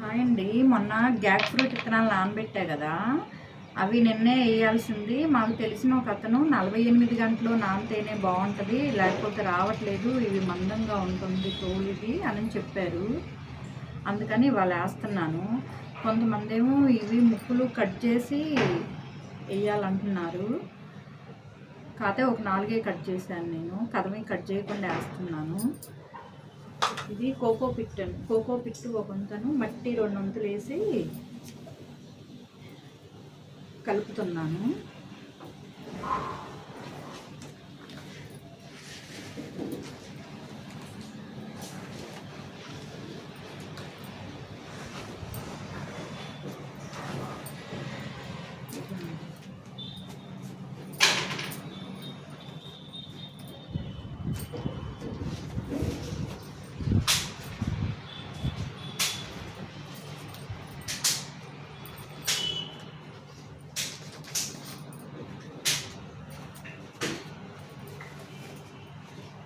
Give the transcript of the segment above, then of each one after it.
Hi అండి. మొన్న Jack fruit విత్తనాలు నానబెట్టా కదా, అవి నిన్నే వేయాల్సింది. మాకు తెలిసిన ఒక అతను 48 గంటలు నానితేనే బాగుంటుంది, లేకపోతే రావట్లేదు, ఇవి మందంగా ఉంటుంది తోలుది అని చెప్పారు. అందుకని ఇవాళ వేస్తున్నాను. కొంతమంది ఏమో ఇవి ముక్కులు కట్ చేసి వేయాలంటున్నారు. కాకపోతే ఒక 4 కట్ చేశాను నేను, కదమే కట్ చేయకుండా వేస్తున్నాను. ఇది కోకో పిట్టు ఒక వంతను, మట్టి 2 వంతులు వేసి కలుపుతున్నాను.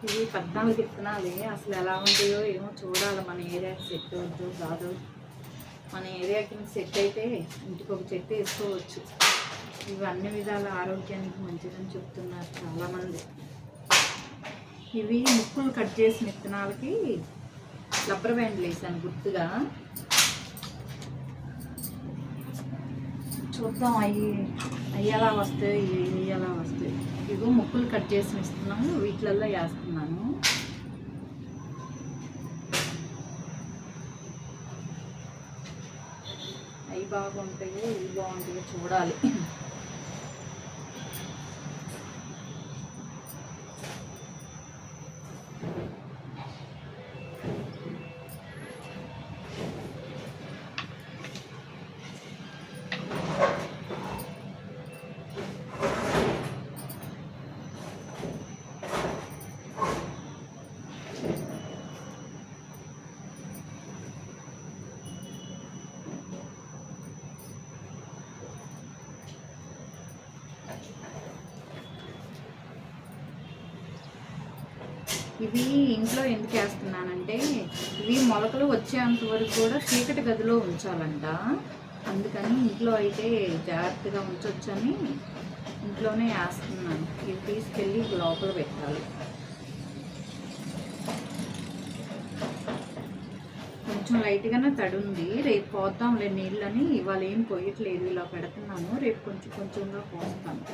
ఇవి 14 విత్తనాలే. అసలు ఎలా ఉంటాయో ఏమో చూడాలి. మన ఏరియాకి సెట్ అవుద్దు కాదు. మన ఏరియాకి సెట్ అయితే ఇంటికి ఒక చెట్టు వేసుకోవచ్చు. ఇవి అన్ని విధాల ఆరోగ్యానికి మంచిదని చెప్తున్నారు చాలామంది. ఇవి ముక్కులు కట్ చేసిన విత్తనాలకి రబ్బర్ బ్యాండ్లు వేసాను గుర్తుగా. చూద్దాం అవి ఎలా వస్తాయి, ఇవి ఎలా వస్తాయి. ఇదిగో ముక్కులు కట్ చేసి ఇస్తున్నాము, వీటిలలో వేస్తున్నాను. అవి బాగుంటాయో ఇవి బాగుంటాయో చూడాలి. ఇవి ఇంట్లో ఎందుకు వేస్తున్నానంటే, ఇవి మొలకలు వచ్చేంత వరకు కూడా చీకటి గదిలో ఉంచాలంట. అందుకని ఇంట్లో అయితే జాగ్రత్తగా ఉంచొచ్చని ఇంట్లోనే వేస్తున్నాను. ఇవి తీసుకెళ్ళి లోపల పెట్టాలి. కొంచెం లైట్గానే తడి ఉంది, రేపు పోద్దాంలే నీళ్ళని. ఇవాళ ఏం పోయట్లేదు, ఇలా పెడుతున్నాను. రేపు కొంచెం కొంచెంగా పోస్తాను.